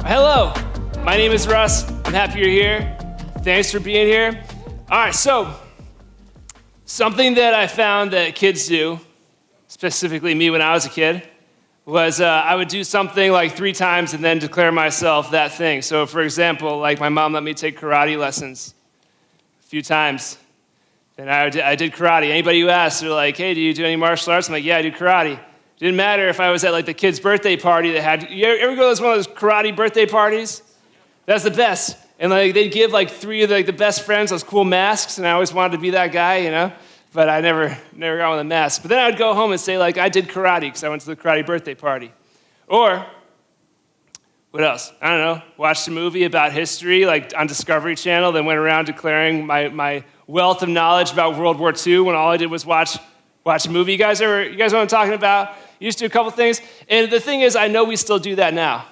Hello, my name is Russ. I'm happy you're here. Thanks for being here. All right, so something that I found that kids do, specifically me when I was a kid, was I would do something like 3 times and then declare myself that thing. So for example, like my mom let me take karate lessons a few times. And I did karate. Anybody who asks, they're like, hey, do you do any martial arts? I'm like, yeah, I do karate. Didn't matter if I was at like the kid's birthday party that had, you ever go to one of those karate birthday parties? That's the best. And like they'd give like 3 of the best friends those cool masks, and I always wanted to be that guy, you know? But I never got one of the masks. But then I would go home and say like, I did karate because I went to the karate birthday party. Or, what else? I don't know, watched a movie about history like on Discovery Channel, then went around declaring my wealth of knowledge about World War II when all I did was watch a movie. You guys know what I'm talking about? You used to do a couple things. And the thing is, I know we still do that now,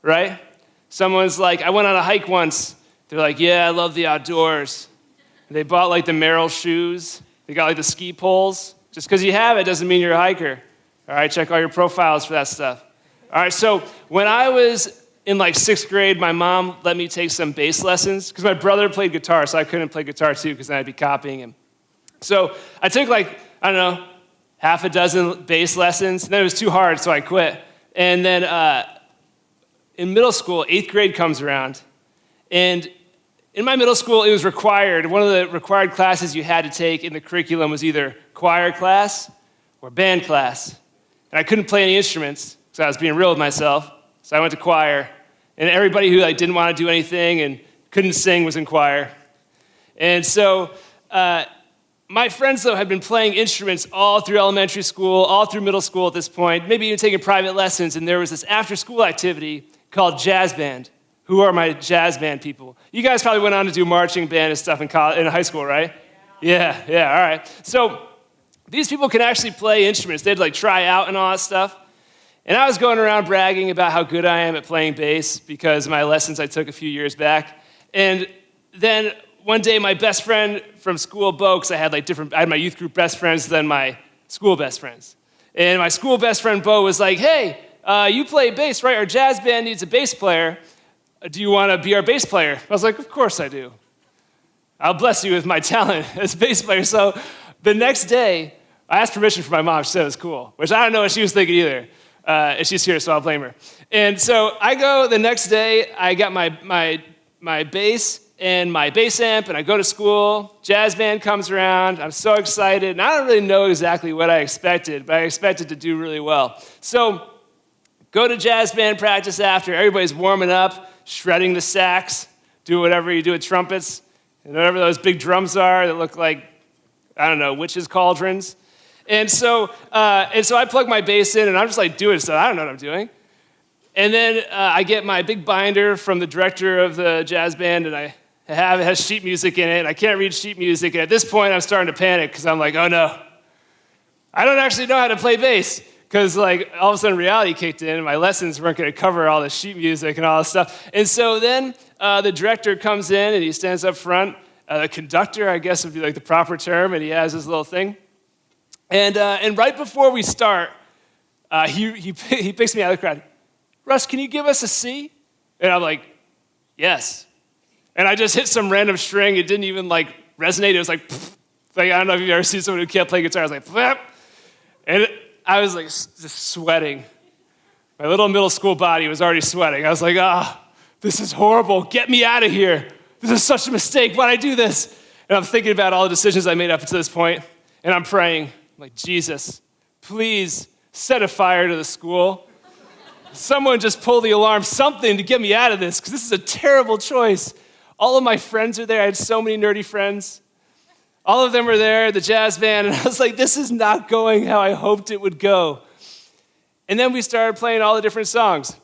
right? Someone's like, I went on a hike once. They're like, yeah, I love the outdoors. And they bought like the Merrell shoes. They got like the ski poles. Just because you have it doesn't mean you're a hiker. All right, check all your profiles for that stuff. All right, so when I was in like 6th grade, my mom let me take some bass lessons because my brother played guitar, so I couldn't play guitar too because then I'd be copying him. So I took like, I don't know, half a dozen bass lessons, and then it was too hard, so I quit. And then in middle school, 8th grade comes around, and in my middle school, it was required. One of the required classes you had to take in the curriculum was either choir class or band class. And I couldn't play any instruments, so I was being real with myself, so I went to choir. And everybody who like, didn't want to do anything and couldn't sing was in choir. And so my friends, though, had been playing instruments all through elementary school, all through middle school at this point, maybe even taking private lessons, and there was this after-school activity called jazz band. Who are my jazz band people? You guys probably went on to do marching band and stuff in high school, right? Yeah, all right. So these people can actually play instruments. They'd like try out and all that stuff. And I was going around bragging about how good I am at playing bass because of my lessons I took a few years back. And then one day, my best friend from school, Bo, because I had my youth group best friends than my school best friends. And my school best friend, Bo, was like, hey, you play bass, right? Our jazz band needs a bass player. Do you want to be our bass player? I was like, of course I do. I'll bless you with my talent as a bass player. So the next day, I asked permission from my mom. She said it was cool, which I don't know what she was thinking either. And she's here, so I'll blame her. And so I go the next day, I got my bass and my bass amp, and I go to school. Jazz band comes around. I'm so excited. And I don't really know exactly what I expected, but I expected to do really well. So go to jazz band practice after. Everybody's warming up, shredding the sax, do whatever you do with trumpets, and whatever those big drums are that look like, I don't know, witches' cauldrons. And so I plug my bass in, and I'm just like doing stuff. I don't know what I'm doing. And then I get my big binder from the director of the jazz band, and it has sheet music in it, and I can't read sheet music. And at this point, I'm starting to panic because I'm like, oh no, I don't actually know how to play bass. Because like all of a sudden reality kicked in, and my lessons weren't going to cover all the sheet music and all this stuff. And so then the director comes in, and he stands up front. The conductor, I guess would be like the proper term, and he has his little thing. And right before we start, he picks me out of the crowd. Russ, can you give us a C? And I'm like, yes. And I just hit some random string. It didn't even like resonate. It was like, pfft. Like I don't know if you've ever seen someone who can't play guitar. I was like, pfft. And I was like just sweating. My little middle school body was already sweating. I was like, this is horrible. Get me out of here. This is such a mistake. Why'd I do this? And I'm thinking about all the decisions I made up to this point, and I'm praying, I'm like, Jesus, please set a fire to the school. Someone just pull the alarm, something to get me out of this, because this is a terrible choice. All of my friends are there. I had so many nerdy friends. All of them were there, the jazz band, and I was like, this is not going how I hoped it would go. And then we started playing all the different songs.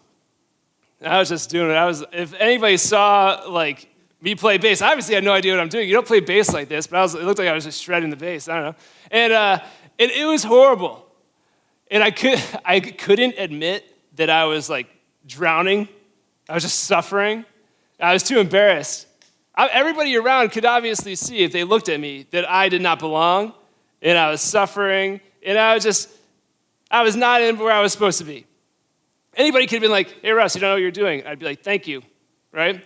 I was just doing it. If anybody saw like me play bass, obviously I had no idea what I'm doing. You don't play bass like this, but it looked like I was just shredding the bass. I don't know. And it was horrible. And I couldn't admit that I was like drowning. I was just suffering. I was too embarrassed. Everybody around could obviously see if they looked at me that I did not belong, and I was suffering, and I was not in where I was supposed to be. Anybody could have been like, hey, Russ, you don't know what you're doing. I'd be like, thank you, right?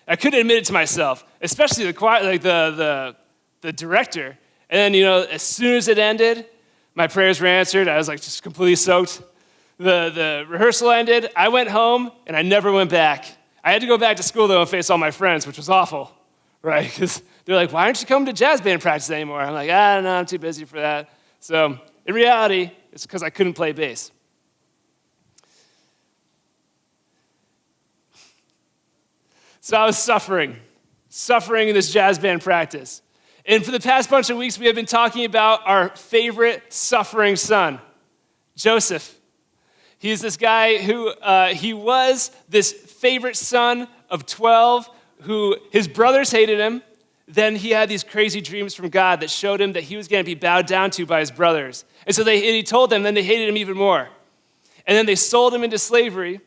I couldn't admit it to myself, especially the director. And then, as soon as it ended, my prayers were answered. I was like just completely soaked. The rehearsal ended. I went home, and I never went back. I had to go back to school, though, and face all my friends, which was awful, right? Because they're like, why aren't you coming to jazz band practice anymore? I'm like, I don't know, I'm too busy for that. So in reality, it's because I couldn't play bass. So I was suffering in this jazz band practice. And for the past bunch of weeks, we have been talking about our favorite suffering son, Joseph. He's this guy who, he was this favorite son of 12 who his brothers hated him. Then he had these crazy dreams from God that showed him that he was going to be bowed down to by his brothers. And so he told them, then they hated him even more. And then they sold him into slavery,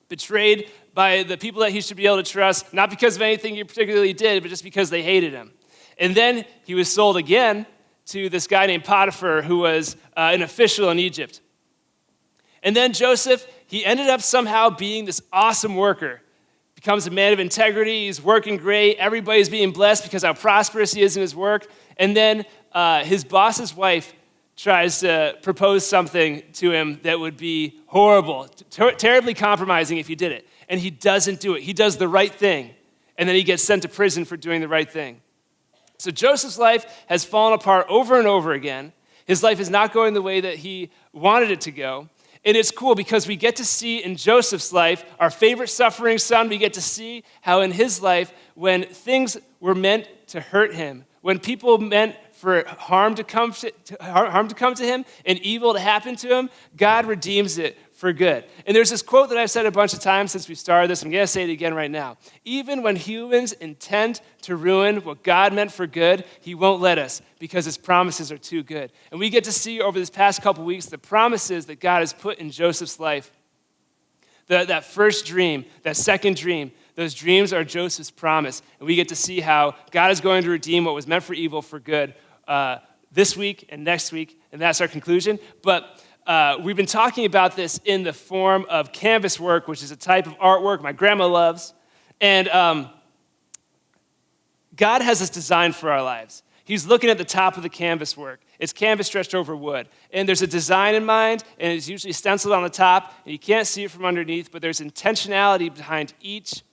betrayed by the people that he should be able to trust, not because of anything he particularly did, but just because they hated him. And then he was sold again to this guy named Potiphar, who was an official in Egypt. And then Joseph, he ended up somehow being this awesome worker. Becomes a man of integrity, he's working great, everybody's being blessed because how prosperous he is in his work. And then his boss's wife tries to propose something to him that would be horrible, terribly compromising if he did it. And he doesn't do it. He does the right thing. And then he gets sent to prison for doing the right thing. So Joseph's life has fallen apart over and over again. His life is not going the way that he wanted it to go. And it's cool because we get to see in Joseph's life, our favorite suffering son, we get to see how in his life, when things were meant to hurt him, when people meant for harm to come to him and evil to happen to him, God redeems it for good. And there's this quote that I've said a bunch of times since we started this. I'm going to say it again right now. Even when humans intend to ruin what God meant for good, he won't let us because his promises are too good. And we get to see over this past couple weeks the promises that God has put in Joseph's life. That first dream, that second dream, those dreams are Joseph's promise. And we get to see how God is going to redeem what was meant for evil for good this week and next week. And that's our conclusion. But we've been talking about this in the form of canvas work, which is a type of artwork my grandma loves. And God has this design for our lives. He's looking at the top of the canvas work. It's canvas stretched over wood. And there's a design in mind, and it's usually stenciled on the top, and you can't see it from underneath, but there's intentionality behind each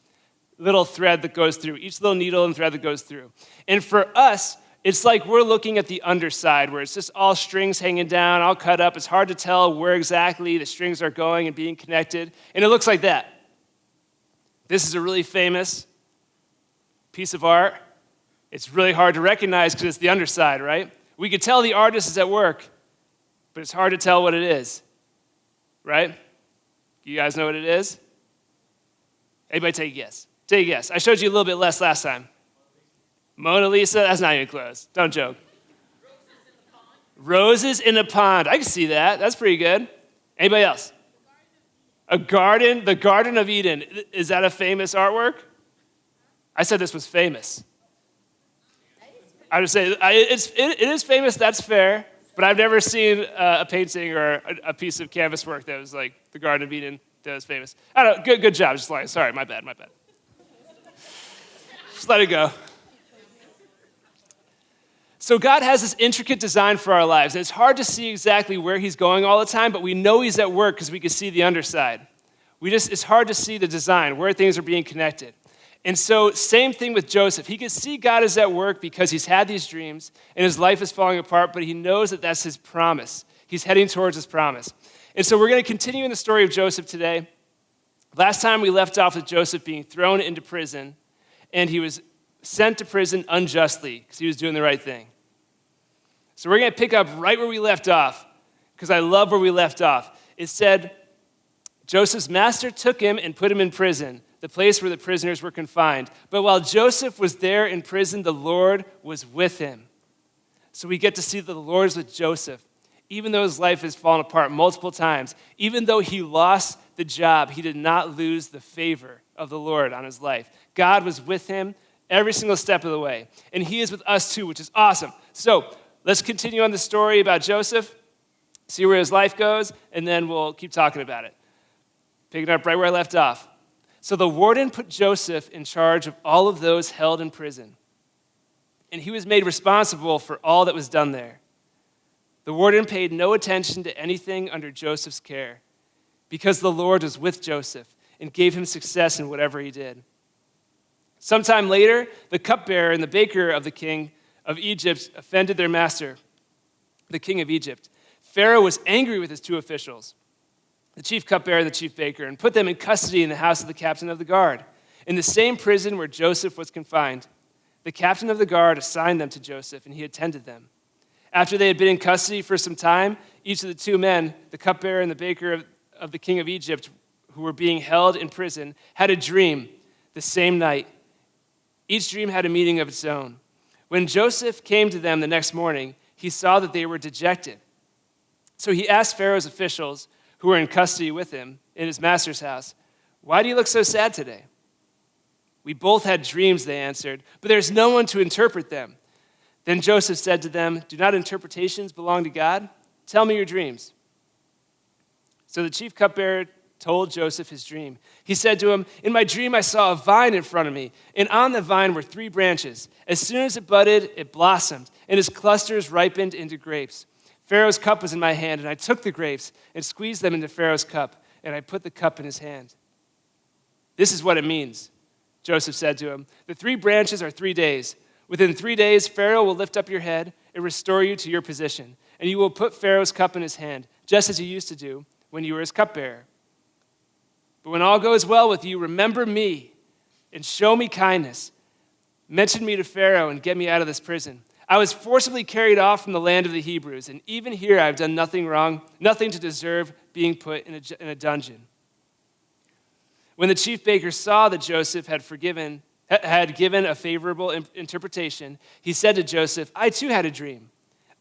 little thread that goes through, each little needle and thread that goes through. And for us, it's like we're looking at the underside where it's just all strings hanging down, all cut up. It's hard to tell where exactly the strings are going and being connected. And it looks like that. This is a really famous piece of art. It's really hard to recognize because it's the underside, right? We could tell the artist is at work, but it's hard to tell what it is, right? You guys know what it is? Anybody take a guess? Take a guess. I showed you a little bit less last time. Mona Lisa? That's not even close. Don't joke. Roses in a pond. I can see that. That's pretty good. Anybody else? A garden. The Garden of Eden. Is that a famous artwork? I said this was famous. I would say it is famous. That's fair. But I've never seen a painting or a piece of canvas work that was like the Garden of Eden that was famous. I don't know. Good job. Just lying. Sorry. My bad. Just let it go. So God has this intricate design for our lives, and it's hard to see exactly where he's going all the time, but we know he's at work because we can see the underside. It's hard to see the design, where things are being connected. And so same thing with Joseph. He can see God is at work because he's had these dreams, and his life is falling apart, but he knows that that's his promise. He's heading towards his promise. And so we're going to continue in the story of Joseph today. Last time we left off with Joseph being thrown into prison, and he was sent to prison unjustly because he was doing the right thing. So we're going to pick up right where we left off because I love where we left off. It said, Joseph's master took him and put him in prison, the place where the prisoners were confined. But while Joseph was there in prison, the Lord was with him. So we get to see that the Lord is with Joseph. Even though his life has fallen apart multiple times, even though he lost the job, he did not lose the favor of the Lord on his life. God was with him every single step of the way. And he is with us too, which is awesome. So let's continue on the story about Joseph, see where his life goes, and then we'll keep talking about it. Picking up right where I left off. So the warden put Joseph in charge of all of those held in prison, and he was made responsible for all that was done there. The warden paid no attention to anything under Joseph's care, because the Lord was with Joseph and gave him success in whatever he did. Sometime later, the cupbearer and the baker of the king of Egypt offended their master, the king of Egypt. Pharaoh was angry with his two officials, the chief cupbearer and the chief baker, and put them in custody in the house of the captain of the guard, in the same prison where Joseph was confined. The captain of the guard assigned them to Joseph, and he attended them. After they had been in custody for some time, each of the two men, the cupbearer and the baker of the king of Egypt, who were being held in prison, had a dream the same night. Each dream had a meaning of its own. When Joseph came to them the next morning, he saw that they were dejected. So he asked Pharaoh's officials, who were in custody with him in his master's house, "Why do you look so sad today?" "We both had dreams," they answered, "but there's no one to interpret them." Then Joseph said to them, "Do not interpretations belong to God? Tell me your dreams." So the chief cupbearer told Joseph his dream. He said to him, "In my dream I saw a vine in front of me, and on the vine were 3 branches. As soon as it budded, it blossomed, and its clusters ripened into grapes. Pharaoh's cup was in my hand, and I took the grapes and squeezed them into Pharaoh's cup, and I put the cup in his hand." "This is what it means," Joseph said to him. "The 3 branches are 3 days. Within 3 days, Pharaoh will lift up your head and restore you to your position, and you will put Pharaoh's cup in his hand, just as you used to do when you were his cupbearer. But when all goes well with you, remember me and show me kindness. Mention me to Pharaoh and get me out of this prison. I was forcibly carried off from the land of the Hebrews, and even here I have done nothing wrong, nothing to deserve being put in a dungeon." When the chief baker saw that Joseph had given a favorable interpretation, he said to Joseph, "I too had a dream.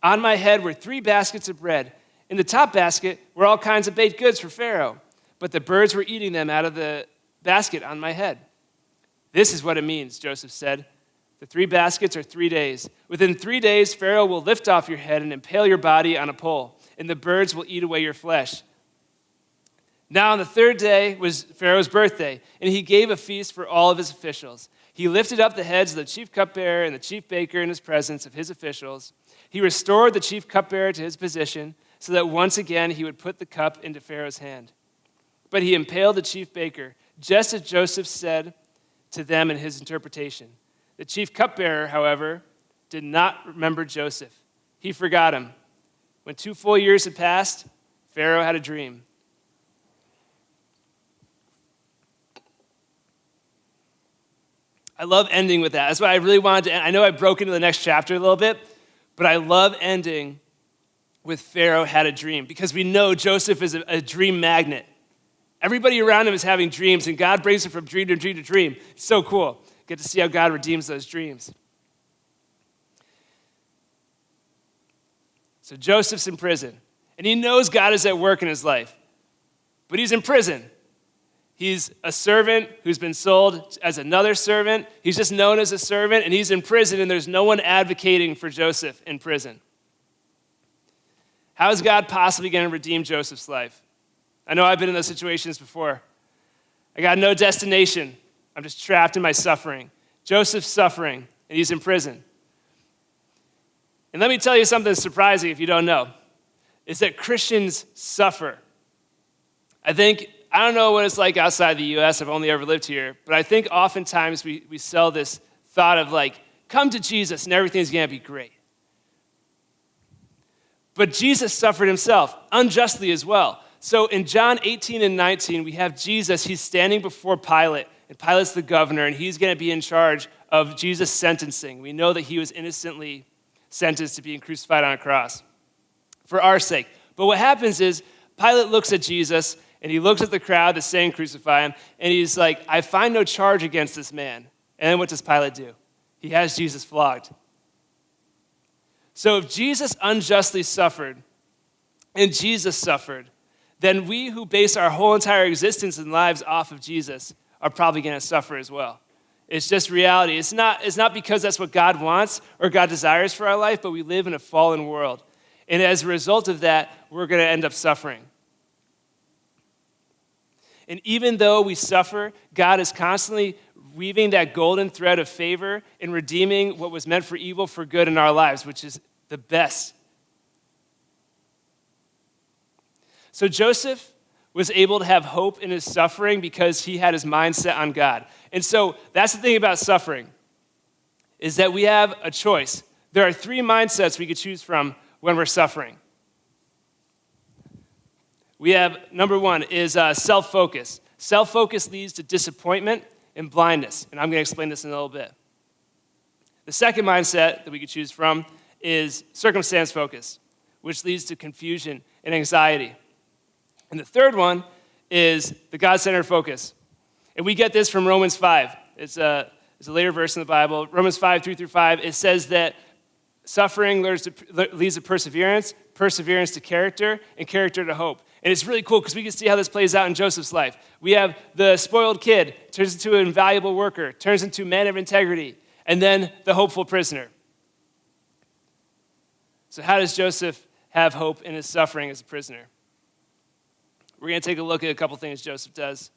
On my head were 3 baskets of bread. In the top basket were all kinds of baked goods for Pharaoh, but the birds were eating them out of the basket on my head." "This is what it means," Joseph said. "The 3 baskets are 3 days. Within 3 days, Pharaoh will lift off your head and impale your body on a pole, and the birds will eat away your flesh." Now on the 3rd day was Pharaoh's birthday, and he gave a feast for all of his officials. He lifted up the heads of the chief cupbearer and the chief baker in his presence of his officials. He restored the chief cupbearer to his position, so that once again he would put the cup into Pharaoh's hand. But he impaled the chief baker, just as Joseph said to them in his interpretation. The chief cupbearer, however, did not remember Joseph. He forgot him. When 2 full years had passed, Pharaoh had a dream. I love ending with that. That's why I really wanted to end. I know I broke into the next chapter a little bit, but I love ending with Pharaoh had a dream, because we know Joseph is a dream magnet. Everybody around him is having dreams, and God brings him from dream to dream to dream. It's so cool. Get to see how God redeems those dreams. So Joseph's in prison, and he knows God is at work in his life, but he's in prison. He's a servant who's been sold as another servant. He's just known as a servant, and he's in prison, and there's no one advocating for Joseph in prison. How is God possibly going to redeem Joseph's life? I know I've been in those situations before. I got no destination. I'm just trapped in my suffering. Joseph's suffering, and he's in prison. And let me tell you something surprising if you don't know, is that Christians suffer. I don't know what it's like outside the U.S. I've only ever lived here, but I think oftentimes we sell this thought of like, come to Jesus and everything's going to be great. But Jesus suffered himself, unjustly as well. So in John 18 and 19, we have Jesus. He's standing before Pilate, and Pilate's the governor, and he's going to be in charge of Jesus' sentencing. We know that he was innocently sentenced to being crucified on a cross for our sake. But what happens is Pilate looks at Jesus, and he looks at the crowd that's saying crucify him, and he's like, I find no charge against this man. And then what does Pilate do? He has Jesus flogged. So if Jesus unjustly suffered, and Jesus suffered, then we who base our whole entire existence and lives off of Jesus are probably going to suffer as well. It's just reality. It's not because that's what God wants or God desires for our life, but we live in a fallen world. And as a result of that, we're going to end up suffering. And even though we suffer, God is constantly weaving that golden thread of favor and redeeming what was meant for evil for good in our lives, which is the best. So Joseph was able to have hope in his suffering because he had his mind set on God. And so that's the thing about suffering, is that we have a choice. There are 3 mindsets we could choose from when we're suffering. We have, number 1 is self-focus. Self-focus leads to disappointment and blindness, and I'm going to explain this in a little bit. The second mindset that we could choose from is circumstance focus, which leads to confusion and anxiety. And the third one is the God-centered focus. And we get this from Romans 5. It's a later verse in the Bible. Romans 5, 3-5, it says that suffering leads to perseverance, perseverance to character, and character to hope. And it's really cool because we can see how this plays out in Joseph's life. We have the spoiled kid, turns into an invaluable worker, turns into a man of integrity, and then the hopeful prisoner. So how does Joseph have hope in his suffering as a prisoner? We're going to take a look at a couple things Joseph does.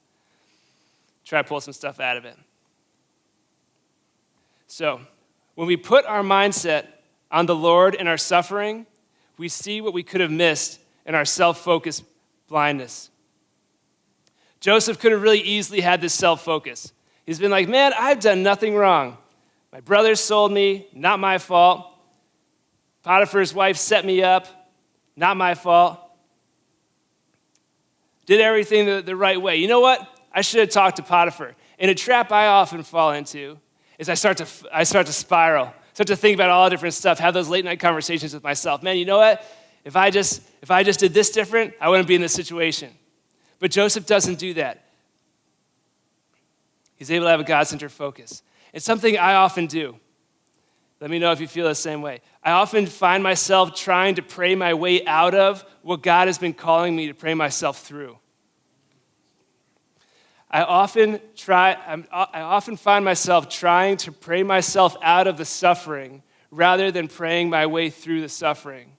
Try to pull some stuff out of it. So, when we put our mindset on the Lord in our suffering, we see what we could have missed in our self-focused blindness. Joseph could have really easily had this self-focus. He's been like, man, I've done nothing wrong. My brothers sold me, not my fault. Potiphar's wife set me up, not my fault. Did everything the right way. You know what? I should have talked to Potiphar. And a trap I often fall into is I start to spiral, start to think about all the different stuff, have those late night conversations with myself. Man, you know what? If I just did this different, I wouldn't be in this situation. But Joseph doesn't do that. He's able to have a God-centered focus. It's something I often do. Let me know if you feel the same way. I often find myself trying to pray my way out of what God has been calling me to pray myself through. I often find myself trying to pray myself out of the suffering rather than praying my way through the suffering.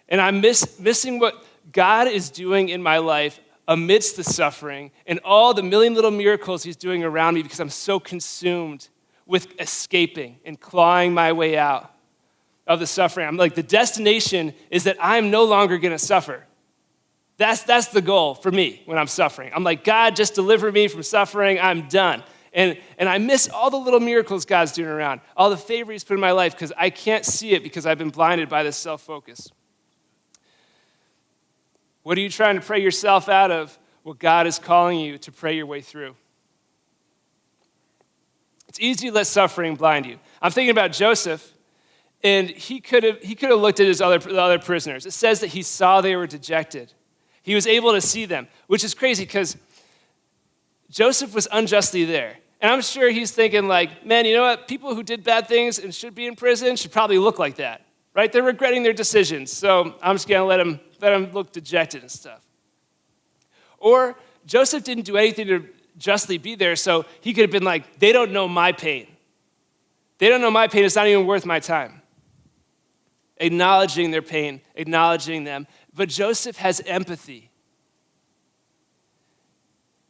And I'm missing what God is doing in my life amidst the suffering and all the million little miracles he's doing around me because I'm so consumed with escaping and clawing my way out of the suffering. I'm like, the destination is that I'm no longer going to suffer. That's the goal for me when I'm suffering. I'm like, God, just deliver me from suffering. I'm done. And I miss all the little miracles God's doing around, all the favor he's put in my life because I can't see it because I've been blinded by this self-focus. What are you trying to pray yourself out of? What God is calling you to pray your way through. It's easy to let suffering blind you. I'm thinking about Joseph, and he could have looked at the other prisoners. It says that he saw they were dejected. He was able to see them, which is crazy because Joseph was unjustly there. And I'm sure he's thinking like, man, you know what? People who did bad things and should be in prison should probably look like that, right? They're regretting their decisions, so I'm just going to let them look dejected and stuff. Or Joseph didn't do anything to justly be there, so he could have been like, they don't know my pain. They don't know my pain. It's not even worth my time. Acknowledging their pain, acknowledging them. But Joseph has empathy.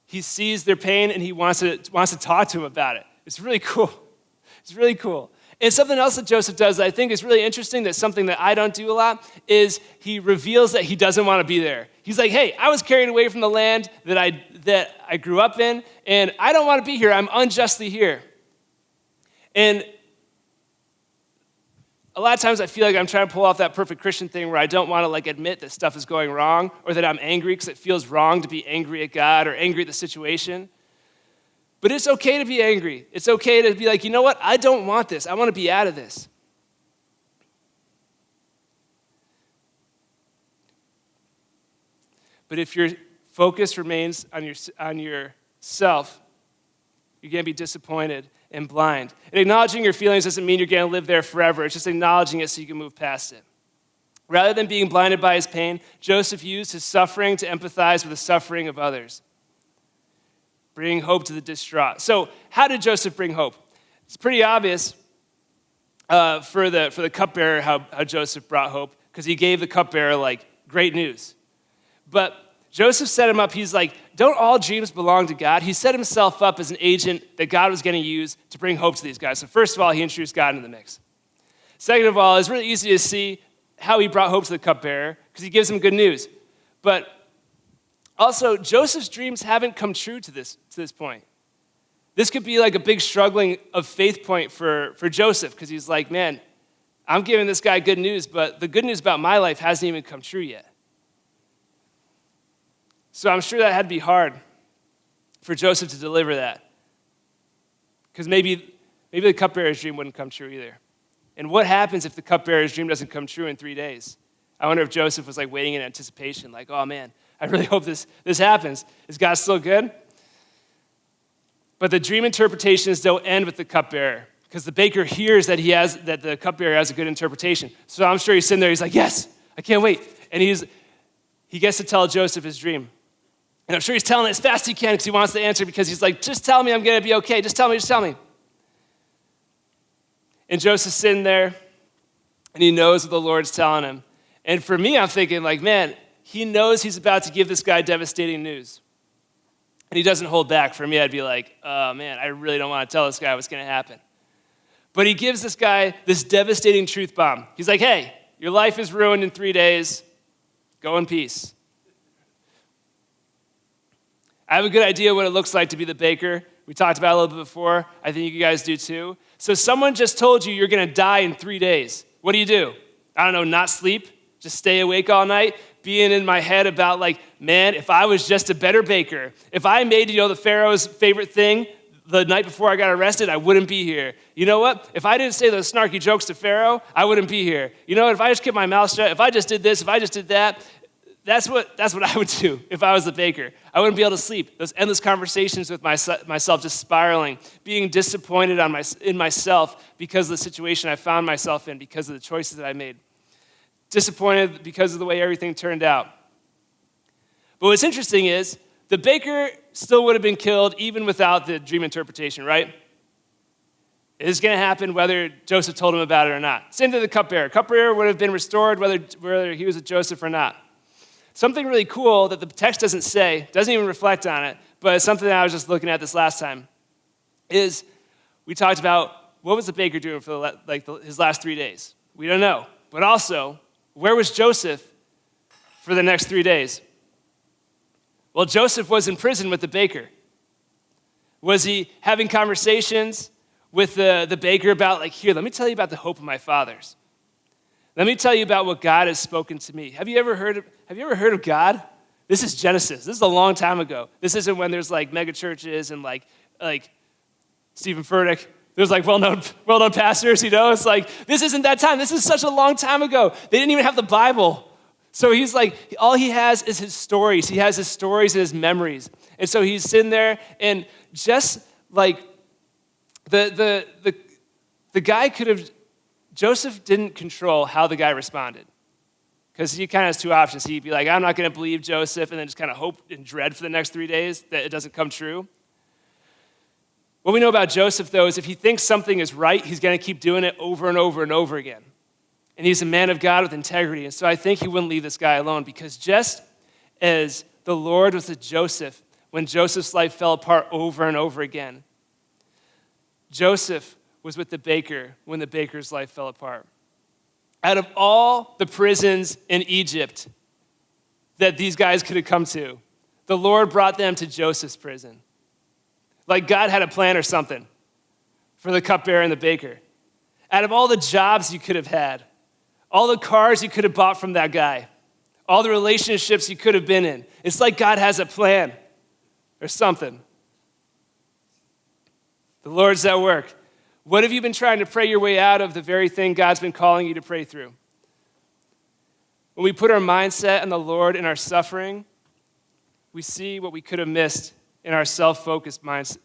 He sees their pain and he wants to talk to them about it. It's really cool. It's really cool. And something else that Joseph does that I think is really interesting, that's something that I don't do a lot, is he reveals that he doesn't want to be there. He's like, hey, I was carried away from the land that I grew up in, and I don't want to be here. I'm unjustly here. And a lot of times I feel like I'm trying to pull off that perfect Christian thing where I don't want to admit that stuff is going wrong or that I'm angry because it feels wrong to be angry at God or angry at the situation. But it's okay to be angry. It's okay to be like, you know what? I don't want this. I want to be out of this. But if your focus remains on yourself, you're going to be disappointed and blind. And acknowledging your feelings doesn't mean you're going to live there forever. It's just acknowledging it so you can move past it. Rather than being blinded by his pain, Joseph used his suffering to empathize with the suffering of others, bringing hope to the distraught. So how did Joseph bring hope? It's pretty obvious for the cupbearer how Joseph brought hope, because he gave the cupbearer great news. But Joseph set him up. He's like, don't all dreams belong to God? He set himself up as an agent that God was going to use to bring hope to these guys. So first of all, he introduced God into the mix. Second of all, it's really easy to see how he brought hope to the cupbearer because he gives him good news. But also, Joseph's dreams haven't come true to this point. This could be like a big struggling of faith point for Joseph because he's like, man, I'm giving this guy good news, but the good news about my life hasn't even come true yet. So I'm sure that had to be hard for Joseph to deliver that because maybe the cupbearer's dream wouldn't come true either. And what happens if the cupbearer's dream doesn't come true in 3 days? I wonder if Joseph was like waiting in anticipation, like, oh man, I really hope this happens. Is God still good? But the dream interpretations don't end with the cupbearer because the baker hears that the cupbearer has a good interpretation. So I'm sure he's sitting there, he's like, yes, I can't wait. And he gets to tell Joseph his dream. And I'm sure he's telling it as fast as he can because he wants the answer because he's like, just tell me I'm going to be okay. Just tell me. And Joseph's sitting there, and he knows what the Lord's telling him. And for me, I'm thinking, like, man, he knows he's about to give this guy devastating news. And he doesn't hold back. For me, I'd be like, oh, man, I really don't want to tell this guy what's going to happen. But he gives this guy this devastating truth bomb. He's like, hey, your life is ruined in 3 days. Go in peace. I have a good idea what it looks like to be the baker. We talked about it a little bit before. I think you guys do too. So someone just told you you're going to die in 3 days. What do? I don't know, not sleep? Just stay awake all night? Being in my head about like, man, if I was just a better baker, if I made, the Pharaoh's favorite thing the night before I got arrested, I wouldn't be here. You know what? If I didn't say those snarky jokes to Pharaoh, I wouldn't be here. You know what? If I just kept my mouth shut, if I just did this, if I just did that, that's what I would do if I was the baker. I wouldn't be able to sleep. Those endless conversations with myself just spiraling, being disappointed in myself because of the situation I found myself in, because of the choices that I made. Disappointed because of the way everything turned out. But what's interesting is the baker still would have been killed even without the dream interpretation, right? It is going to happen whether Joseph told him about it or not. Same to the cupbearer. Cupbearer would have been restored whether he was with Joseph or not. Something really cool that the text doesn't say, doesn't even reflect on it, but it's something that I was just looking at this last time, is we talked about what was the baker doing for his last 3 days? We don't know. But also, where was Joseph for the next 3 days? Well, Joseph was in prison with the baker. Was he having conversations with the baker about, like, here, let me tell you about the hope of my fathers. Let me tell you about what God has spoken to me. Have you ever heard of God? This is Genesis. This is a long time ago. This isn't when there's like mega churches and like Stephen Furtick. There's like well-known pastors, It's like, this isn't that time. This is such a long time ago. They didn't even have the Bible. So he's like, all he has is his stories. He has his stories and his memories. And so he's sitting there and just like the guy could have, Joseph didn't control how the guy responded. Because he kind of has two options. He'd be like, I'm not going to believe Joseph, and then just kind of hope and dread for the next 3 days that it doesn't come true. What we know about Joseph, though, is if he thinks something is right, he's going to keep doing it over and over and over again. And he's a man of God with integrity. And so I think he wouldn't leave this guy alone, because just as the Lord was with Joseph when Joseph's life fell apart over and over again, Joseph was with the baker when the baker's life fell apart. Out of all the prisons in Egypt that these guys could have come to, the Lord brought them to Joseph's prison. Like God had a plan or something for the cupbearer and the baker. Out of all the jobs you could have had, all the cars you could have bought from that guy, all the relationships you could have been in, it's like God has a plan or something. The Lord's at work. What have you been trying to pray your way out of the very thing God's been calling you to pray through? When we put our mindset on the Lord in our suffering, we see what we could have missed in our self-focused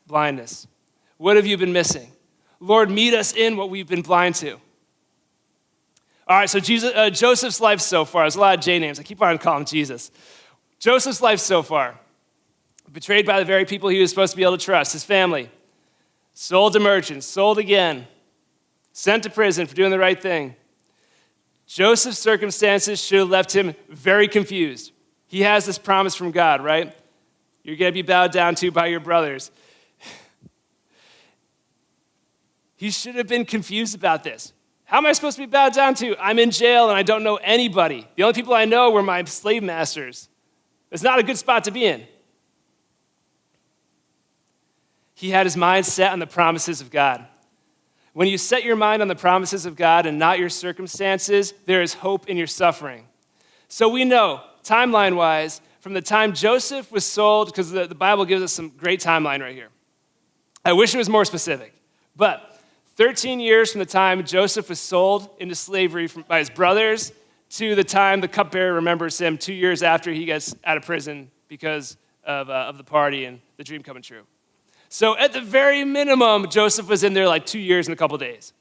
blindness. What have you been missing? Lord, meet us in what we've been blind to. All right, so Joseph's life so far, there's a lot of J names. I keep on calling him Jesus. Joseph's life so far, betrayed by the very people he was supposed to be able to trust, his family. Sold to merchants, sold again, sent to prison for doing the right thing. Joseph's circumstances should have left him very confused. He has this promise from God, right? You're going to be bowed down to by your brothers. He should have been confused about this. How am I supposed to be bowed down to? I'm in jail and I don't know anybody. The only people I know were my slave masters. It's not a good spot to be in. He had his mind set on the promises of God. When you set your mind on the promises of God and not your circumstances, there is hope in your suffering. So we know, timeline-wise, from the time Joseph was sold, because the Bible gives us some great timeline right here. I wish it was more specific, but 13 years from the time Joseph was sold into slavery by his brothers to the time the cupbearer remembers him 2 years after he gets out of prison because of the party and the dream coming true. So at the very minimum, Joseph was in there like 2 years and a couple days.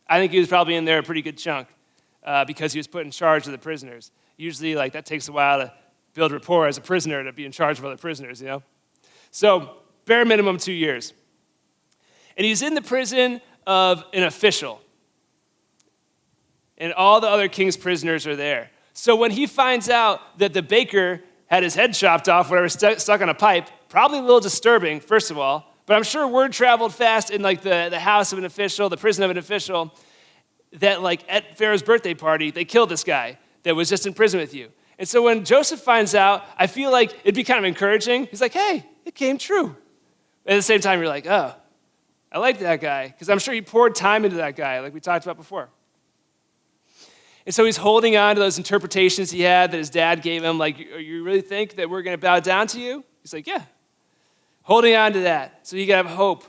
I think he was probably in there a pretty good chunk because he was put in charge of the prisoners. Usually that takes a while to build rapport as a prisoner to be in charge of other prisoners, So bare minimum 2 years. And he's in the prison of an official. And all the other king's prisoners are there. So when he finds out that the baker had his head chopped off, whatever, stuck on a pipe, probably a little disturbing, first of all, but I'm sure word traveled fast in the house of an official, the prison of an official, that at Pharaoh's birthday party, they killed this guy that was just in prison with you. And so when Joseph finds out, I feel like it'd be kind of encouraging. He's like, hey, it came true. At the same time, you're like, oh, I like that guy, because I'm sure he poured time into that guy, like we talked about before. And so he's holding on to those interpretations he had that his dad gave him, you really think that we're going to bow down to you? He's like, yeah. Holding on to that so he can have hope.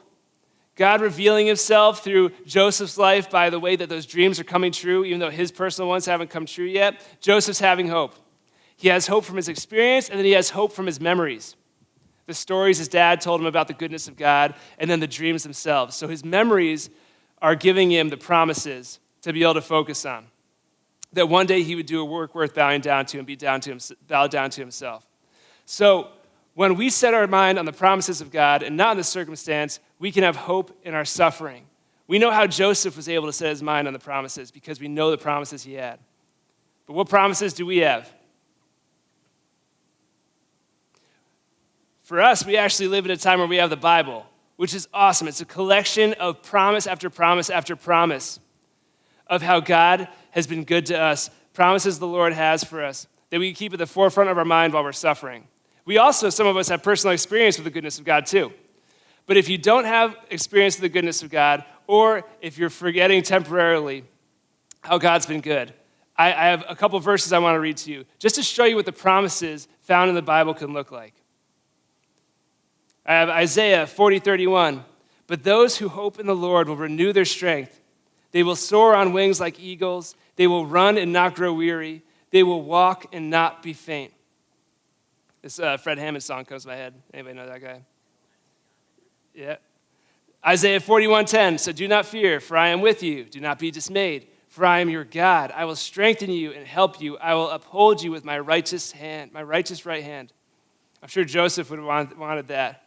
God revealing himself through Joseph's life by the way that those dreams are coming true, even though his personal ones haven't come true yet. Joseph's having hope. He has hope from his experience, and then he has hope from his memories. The stories his dad told him about the goodness of God, and then the dreams themselves. So his memories are giving him the promises to be able to focus on. That one day he would do a work worth bowing down to and bow down to himself. So when we set our mind on the promises of God and not on the circumstance, we can have hope in our suffering. We know how Joseph was able to set his mind on the promises because we know the promises he had. But what promises do we have? For us, we actually live in a time where we have the Bible, which is awesome. It's a collection of promise after promise after promise of how God has been good to us, promises the Lord has for us, that we keep at the forefront of our mind while we're suffering. We also, some of us, have personal experience with the goodness of God too. But if you don't have experience with the goodness of God, or if you're forgetting temporarily how God's been good, I have a couple verses I want to read to you, just to show you what the promises found in the Bible can look like. I have Isaiah 40:31. But those who hope in the Lord will renew their strength. They will soar on wings like eagles. They will run and not grow weary. They will walk and not be faint. This Fred Hammond song comes to my head. Anybody know that guy? Yeah. Isaiah 41:10. So do not fear, for I am with you. Do not be dismayed, for I am your God. I will strengthen you and help you. I will uphold you with my righteous hand, my righteous right hand. I'm sure Joseph would have wanted that.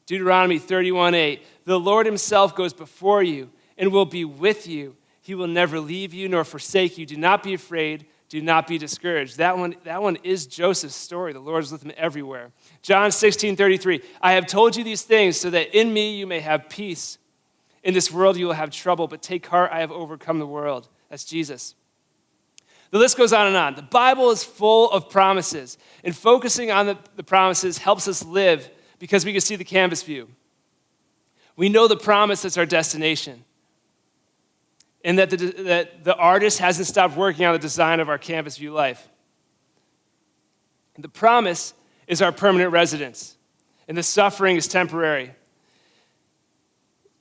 Deuteronomy 31:8. The Lord himself goes before you and will be with you. He will never leave you nor forsake you. Do not be afraid. Do not be discouraged. That one is Joseph's story. The Lord is with him everywhere. John 16:33. I have told you these things so that in me you may have peace. In this world you will have trouble, but take heart, I have overcome the world. That's Jesus. The list goes on and on. The Bible is full of promises, and focusing on the promises helps us live because we can see the canvas view. We know the promise is our destination, and that the artist hasn't stopped working on the design of our canvas view life. The promise is our permanent residence, and the suffering is temporary.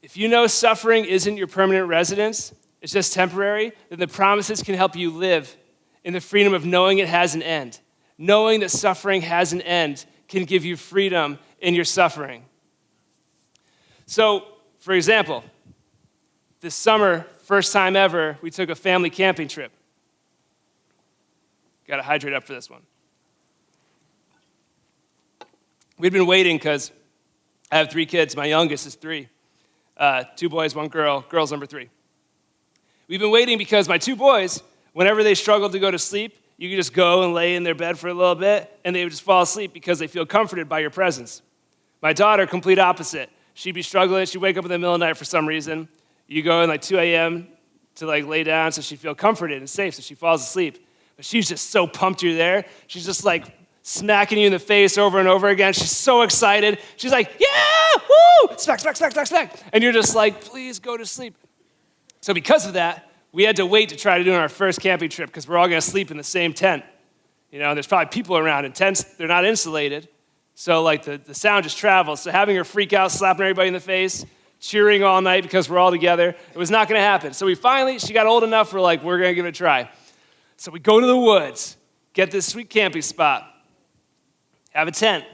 If you know suffering isn't your permanent residence, it's just temporary, then the promises can help you live in the freedom of knowing it has an end. Knowing that suffering has an end can give you freedom in your suffering. So, for example, this summer, first time ever, we took a family camping trip. Got to hydrate up for this one. We'd been waiting because I have 3 kids. My youngest is 3. 2 boys, 1 girl. Girl's number 3. We've been waiting because my 2 boys, whenever they struggled to go to sleep, You could just go and lay in their bed for a little bit, and they would just fall asleep because they feel comforted by your presence. My daughter, complete opposite. She'd be struggling. She'd wake up in the middle of the night for some reason. You go in like 2 a.m. to like lay down so she'd feel comforted and safe, so she falls asleep. But she's just so pumped you're there. She's just like smacking you in the face over and over again. She's so excited. She's like, yeah, woo, smack, smack, smack, smack, smack. And you're just like, please go to sleep. So because of that, we had to wait to try to do our first camping trip because we're all going to sleep in the same tent. You know, there's probably people around in tents. They're not insulated. So like the sound just travels. So having her freak out, slapping everybody in the face, cheering all night because we're all together, it was not going to happen. So she got old enough, we're like, we're going to give it a try. So we go to the woods, get this sweet camping spot, have a tent,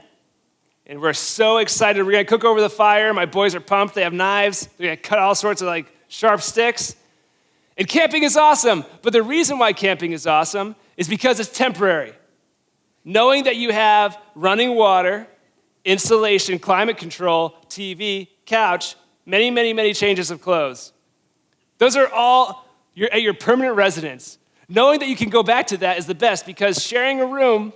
and we're so excited. We're going to cook over the fire. My boys are pumped. They have knives. They're going to cut all sorts of like sharp sticks. And camping is awesome. But the reason why camping is awesome is because it's temporary. Knowing that you have running water, insulation, climate control, TV, couch, many, many, many changes of clothes. Those are all at your permanent residence. Knowing that you can go back to that is the best because sharing a room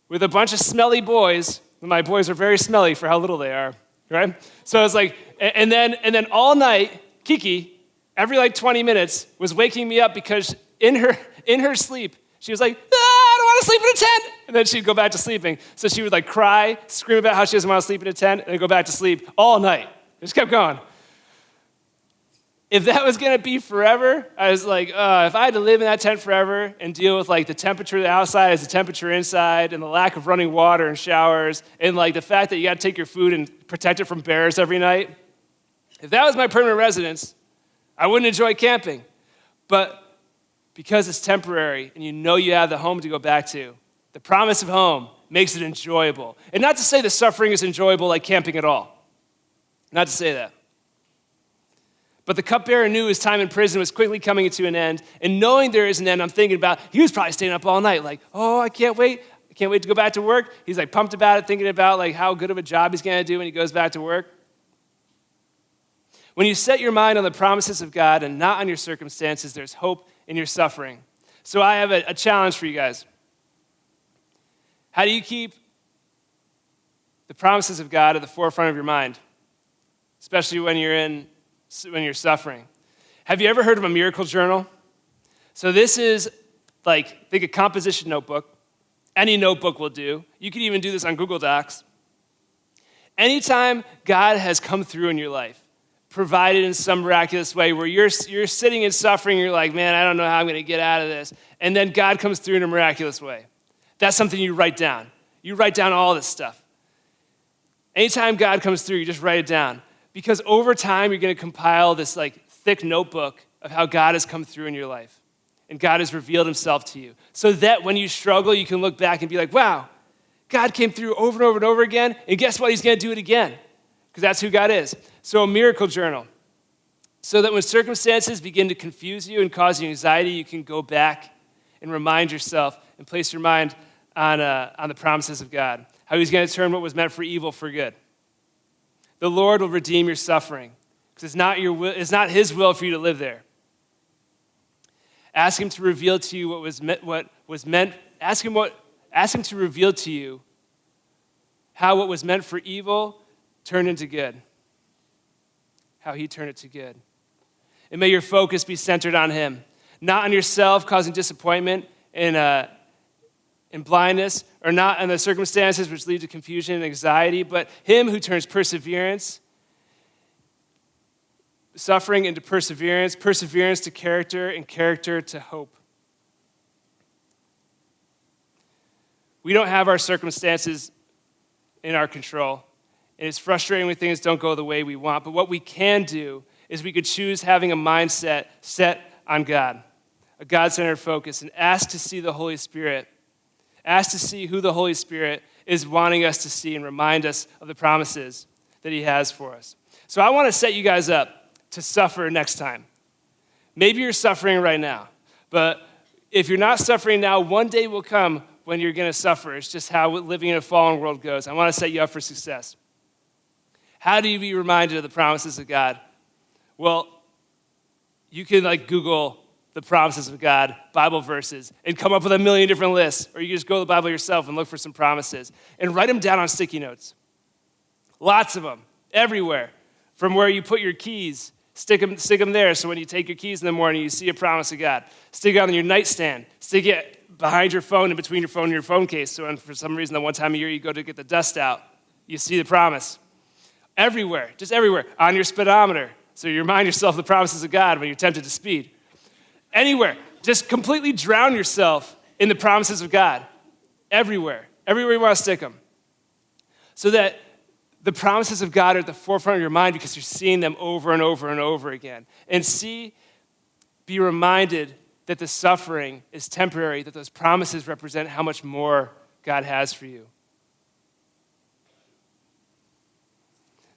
with a bunch of smelly boys, my boys are very smelly for how little they are, right? So it's like, and then all night, Kiki, every like 20 minutes, was waking me up because in her sleep, she was like, I don't want to sleep in a tent. And then she'd go back to sleeping. So she would like cry, scream about how she doesn't want to sleep in a tent, and then go back to sleep all night. It just kept going. If that was going to be forever, I was like, if I had to live in that tent forever and deal with like the temperature outside as the temperature inside and the lack of running water and showers and like the fact that you got to take your food and protect it from bears every night, if that was my permanent residence, I wouldn't enjoy camping. But because it's temporary and you know you have the home to go back to, the promise of home makes it enjoyable. And not to say the suffering is enjoyable like camping at all. Not to say that. But the cupbearer knew his time in prison was quickly coming to an end. And knowing there is an end, I'm thinking about, he was probably staying up all night, like, oh, I can't wait. I can't wait to go back to work. He's like pumped about it, thinking about like how good of a job he's going to do when he goes back to work. When you set your mind on the promises of God and not on your circumstances, there's hope in your suffering. So I have a challenge for you guys. How do you keep the promises of God at the forefront of your mind, especially when you're suffering? Have you ever heard of a miracle journal? So this is like, think a composition notebook. Any notebook will do. You can even do this on Google Docs. Anytime God has come through in your life, provided in some miraculous way where you're sitting in suffering, you're like, man, I don't know how I'm going to get out of this. And then God comes through in a miraculous way. That's something you write down. You write down all this stuff. Anytime God comes through, you just write it down. Because over time, you're going to compile this like thick notebook of how God has come through in your life. And God has revealed himself to you. So that when you struggle, you can look back and be like, wow, God came through over and over and over again. And guess what? He's going to do it again. Because that's who God is. So a miracle journal. So that when circumstances begin to confuse you and cause you anxiety, you can go back and remind yourself and place your mind on the promises of God. How he's going to turn what was meant for evil for good. The Lord will redeem your suffering because it's not his will for you to live there. Ask him to reveal to you ask him to reveal to you how what was meant for evil turned into good. How he turned it to good. And may your focus be centered on him, not on yourself causing disappointment and blindness, or not on the circumstances which lead to confusion and anxiety, but him who turns suffering into perseverance, perseverance to character, and character to hope. We don't have our circumstances in our control, and it's frustrating when things don't go the way we want, but what we can do is we could choose having a mindset set on God, a God-centered focus, and ask to see the Holy Spirit. Ask to see who the Holy Spirit is wanting us to see and remind us of the promises that he has for us. So I want to set you guys up to suffer next time. Maybe you're suffering right now, but if you're not suffering now, one day will come when you're going to suffer. It's just how living in a fallen world goes. I want to set you up for success. How do you be reminded of the promises of God? Well, you can Google the promises of God, Bible verses, and come up with a million different lists. Or you can just go to the Bible yourself and look for some promises and write them down on sticky notes. Lots of them, everywhere. From where you put your keys, stick them there, so when you take your keys in the morning, you see a promise of God. Stick it on your nightstand. Stick it behind your phone, in between your phone and your phone case, so when for some reason the one time a year you go to get the dust out, you see the promise. Everywhere, just everywhere. On your speedometer, so you remind yourself of the promises of God when you're tempted to speed. Anywhere, just completely drown yourself in the promises of God. Everywhere you want to stick them. So that the promises of God are at the forefront of your mind because you're seeing them over and over and over again. And be reminded that the suffering is temporary, that those promises represent how much more God has for you.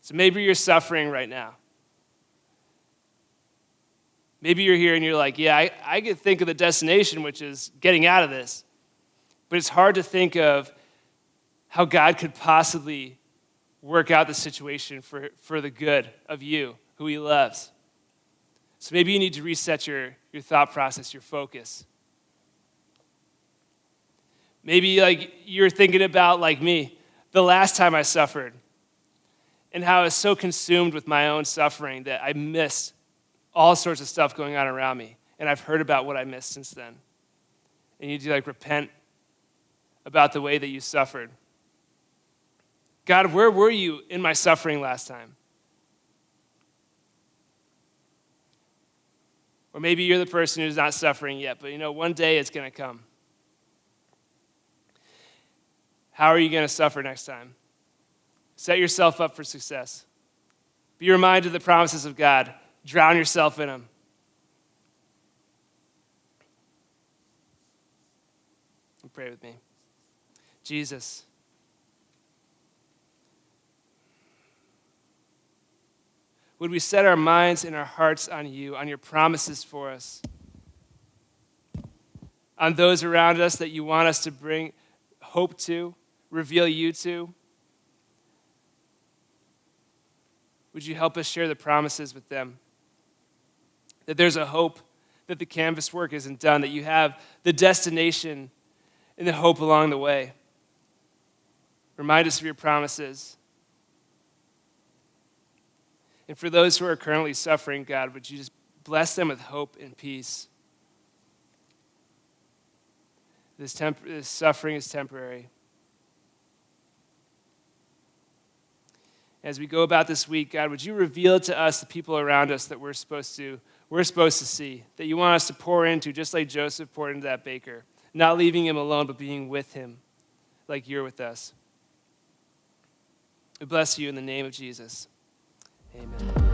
So maybe you're suffering right now. Maybe you're here and you're like, yeah, I can think of the destination, which is getting out of this. But it's hard to think of how God could possibly work out the situation for the good of you, who he loves. So maybe you need to reset your thought process, your focus. Maybe like you're thinking about, like me, the last time I suffered and how I was so consumed with my own suffering that I missed all sorts of stuff going on around me. And I've heard about what I missed since then. And you need to repent about the way that you suffered. God, where were you in my suffering last time? Or maybe you're the person who's not suffering yet, but one day it's going to come. How are you going to suffer next time? Set yourself up for success. Be reminded of the promises of God. Drown yourself in them. Pray with me. Jesus, would we set our minds and our hearts on you, on your promises for us, on those around us that you want us to bring hope to, reveal you to? Would you help us share the promises with them? That there's a hope, that the canvas work isn't done, that you have the destination and the hope along the way. Remind us of your promises. And for those who are currently suffering, God, would you just bless them with hope and peace? This suffering is temporary. As we go about this week, God, would you reveal to us the people around us that we're supposed to see, that you want us to pour into, just like Joseph poured into that baker, not leaving him alone, but being with him like you're with us. We bless you in the name of Jesus. Amen.